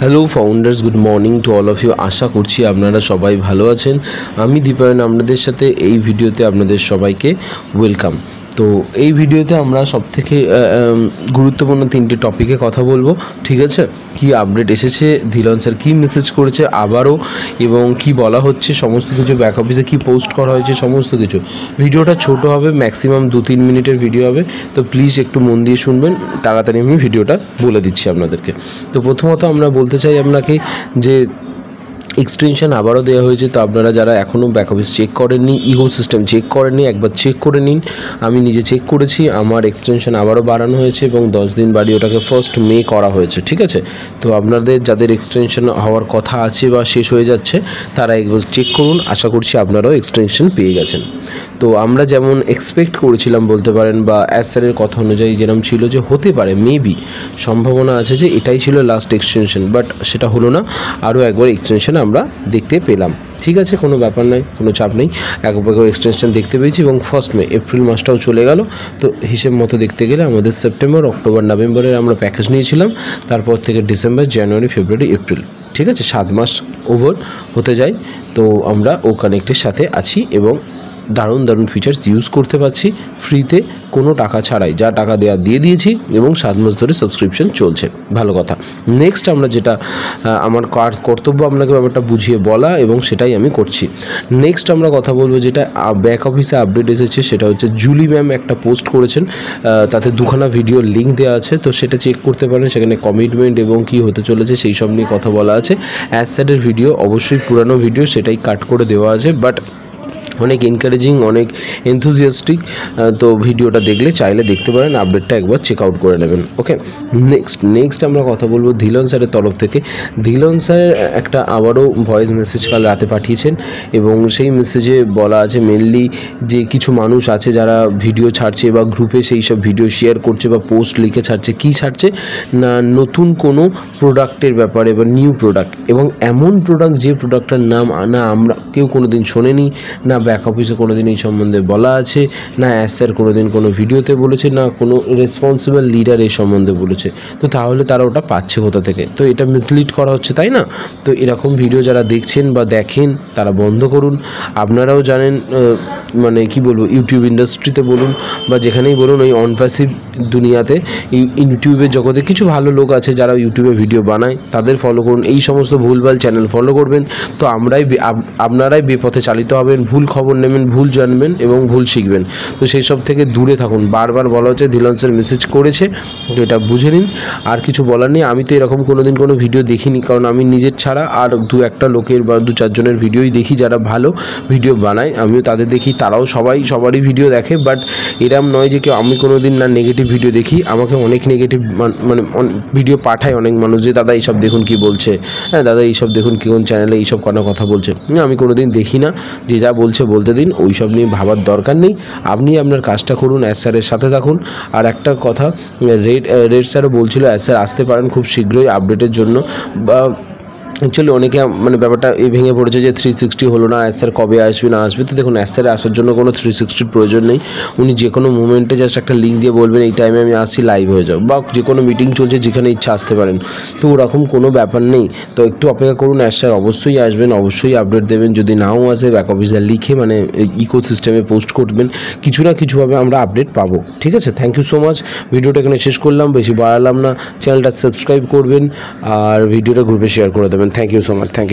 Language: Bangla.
Hello founders, good morning to all of you. আশা করছি আপনারা সবাই ভালো আছেন। আমি দীপায়ন আপনাদের সাথে এই ভিডিওতে আপনাদের সবাইকে ওয়েলকাম। তো এই ভিডিওতে আমরা সবথেকে গুরুত্বপূর্ণ তিনটে টপিকে কথা বলবো, ঠিক আছে? কি আপডেট এসেছে, ধিলন স্যার কী মেসেজ করেছে আবারও, এবং কি বলা হচ্ছে সমস্ত কিছু, ব্যাক অফিসে কী পোস্ট করা হয়েছে সমস্ত কিছু। ভিডিওটা ছোট হবে, ম্যাক্সিমাম 2-3 মিনিটের ভিডিও হবে, তো প্লিজ একটু মন দিয়ে শুনবেন। তাড়াতাড়ি আমি ভিডিওটা বলে দিচ্ছি আপনাদেরকে। তো প্রথমত আমরা বলতে চাই আপনাকে যে এক্সটেনশন আবারও দেওয়া হয়েছে। তো আপনারা যারা এখনও ব্যাক অফিস চেক করেননি, ইকো সিস্টেম চেক করেননি, একবার চেক করে নিন। আমি নিজে চেক করেছি, আমার এক্সটেনশন আবারও বাড়ানো হয়েছে এবং 10 দিন বাড়িয়ে ওটাকে 1 মে করা হয়েছে, ঠিক আছে? তো আপনাদের যাদের এক্সটেনশন হওয়ার কথা আছে বা শেষ হয়ে যাচ্ছে, তারা একবার চেক করুন। আশা করছি আপনারাও এক্সটেনশন পেয়ে গেছেন। তো আমরা যেমন এক্সপেক্ট করেছিলাম বলতে পারেন, বা অ্যাজ স্যারের কথা অনুযায়ী যেরকম ছিল যে হতে পারে, মেবি সম্ভাবনা আছে যে এটাই ছিল লাস্ট এক্সটেনশন, বাট সেটা হলো না। আরও একবার এক্সটেনশন আমরা দেখতে পেলাম, ঠিক আছে? কোনো ব্যাপার নয়, কোনো চাপ নেই। একবার এক্সটেনশন দেখতে পেয়েছি এবং 1 মে, এপ্রিল মাসটাও চলে গেল। তো হিসেব মতো দেখতে গেলে আমাদের সেপ্টেম্বর, অক্টোবর, নভেম্বরের আমরা প্যাকেজ নিয়েছিলাম। তারপর থেকে ডিসেম্বর, জানুয়ারি, ফেব্রুয়ারি, এপ্রিল, ঠিক আছে? 7 মাস ওভার হতে যায়। তো আমরা ও কানেক্টের সাথে আছি এবং দারুণ দারুণ ফিচার্স ইউজ করতে পারছি ফ্রিতে, কোনো টাকা ছাড়াই। যা টাকা দেওয়া দিয়ে দিয়েছি এবং 7 মাস ধরে সাবস্ক্রিপশন চলছে, ভালো কথা। নেক্সট আমরা যেটা আমার কর্তব্য আপনাকে ব্যাপারটা বুঝিয়ে বলা, এবং সেটাই আমি করছি। নেক্সট আমরা কথা বলবো যেটা ব্যাক অফিসে আপডেট এসেছে, সেটা হচ্ছে জুলি ম্যাম একটা পোস্ট করেছেন, তাতে 2খানা ভিডিও লিঙ্ক দেওয়া আছে, তো সেটা চেক করতে পারেন। সেখানে কমিটমেন্ট এবং কি হতে চলেছে সেই সব নিয়ে কথা বলা আছে। অ্যাজ স্যারের ভিডিও অবশ্যই পুরানো ভিডিও, সেটাই কাট করে দেওয়া আছে, বাট অনেক এনকারেজিং, অনেক এনথুজিয়াস্টিক। তো ভিডিওটা দেখলে চাইলে দেখতে পারেন, আপডেটটা একবার চেক আউট করে নেবেন, ওকে? নেক্সট আমরা কথা বলবো ধিলন স্যারের তরফ থেকে। ধিলন স্যার একটা আবারও ভয়েস মেসেজ কাল রাতে পাঠিয়েছেন, এবং সেই মেসেজে বলা আছে মেনলি যে কিছু মানুষ আছে যারা ভিডিও ছাড়ছে বা গ্রুপে সেই সব ভিডিও শেয়ার করছে বা পোস্ট লিখে ছাড়ছে। কী ছাড়ছে না, নতুন কোনো প্রোডাক্টের ব্যাপারে বা নিউ প্রোডাক্ট, এবং এমন প্রোডাক্ট যে প্রোডাক্টটার নাম না আমরা কেউ কোনো দিন শোনেনি, না ব্যাক অফিসে কোনো দিন এই সম্বন্ধে বলা আছে, না অ্যাজ স্যার কোনো দিন কোনো ভিডিওতে বলেছে, না কোনো রেসপন্সিবল লিডার এই সম্বন্ধে বলেছে। তো তাহলে তারা ওটা পাচ্ছে কোথা থেকে? তো এটা মিসলিড করা হচ্ছে, তাই না? তো এরকম ভিডিও যারা দেখছেন বা দেখেন, তারা বন্ধ করুন। আপনারাও জানেন, মানে কি বলবো, ইউটিউব ইন্ডাস্ট্রিতে বলুন বা যেখানেই বলুন, ওই অনপ্যাসিভ দুনিয়াতে, ইউটিউবের জগতে কিছু ভালো লোক আছে যারা ইউটিউবে ভিডিও বানায়, তাদের ফলো করুন। এই সমস্ত ভুলভাল চ্যানেল ফলো করবেন, তো আপনারাই বেপথে চালিত হবেন। ভুল খবর নেবেন, ভুল জানবেন এবং ভুল শিখবেন। তো সেই সব থেকে দূরে থাকুন। বারবার বলা হচ্ছে ধিলন স্যার মেসেজ করেছে, তো এটা বুঝে নিন। আর কিছু বলার নেই। আমি তো এরকম কোনো দিন কোনো ভিডিও দেখিনি, কারণ আমি নিজের ছাড়া আর 2-1টা লোকের বা 2-4 জনের ভিডিওই দেখি যারা ভালো ভিডিও বানায়। আমিও তাদের দেখি, তারাও সবারই ভিডিও দেখে, বাট এরম নয় যে কেউ আমি কোনো দিন না নেগেটিভ ভিডিও দেখি। আমাকে অনেক নেগেটিভ মানে ভিডিও পাঠায় অনেক মানুষ, যে দাদা এইসব দেখুন কী বলছে, হ্যাঁ দাদা এইসব দেখুন কোন চ্যানেলে এইসব কথা বলছে। আমি কোনো দিন দেখি না। যে যা বলছে বলতে দিন, ওই সব নিয়ে ভাবার দরকার নেই। আপনি আপনার কাজটা করুন, অ্যাজ স্যারের সাথে থাকুন। আর একটা কথা, রেড স্যারও বলছিল অ্যাজ স্যার আসতে পারেন খুব শীঘ্রই আপডেটের জন্য। বা অ্যাকচুয়ালি অনেকে মানে ব্যাপারটা ভেঙে পড়েছে যে 360 হলো না, স্যার কবে আসবে না আসবে। তো দেখুন, স্যারে আসার জন্য কোনো 360 প্রয়োজন নেই। উনি যে কোনো মুভমেন্টে জাস্ট একটা লিঙ্ক দিয়ে বলবেন এই টাইমে আমি আসছি, লাইভ হয়ে যাও, বা যে কোনো মিটিং চলছে যেখানে ইচ্ছা আসতে পারেন। তো ওরকম কোনো ব্যাপার নেই। তো একটু অপেক্ষা করুন, স্যার অবশ্যই আসবেন, অবশ্যই আপডেট দেবেন। যদি নাও আসে, ব্যাক অফিসে লিখে মানে ইকো সিস্টেমে পোস্ট করবেন, কিছু না কিছুভাবে আমরা আপডেট পাবো, ঠিক আছে? Thank you so much. ভিডিওটা এখানে শেষ করলাম, বেশি বাড়ালাম না। চ্যানেলটা সাবস্ক্রাইব করবেন আর ভিডিওটা গ্রুপে শেয়ার করে দেবেন। Thank you so much. Thank you.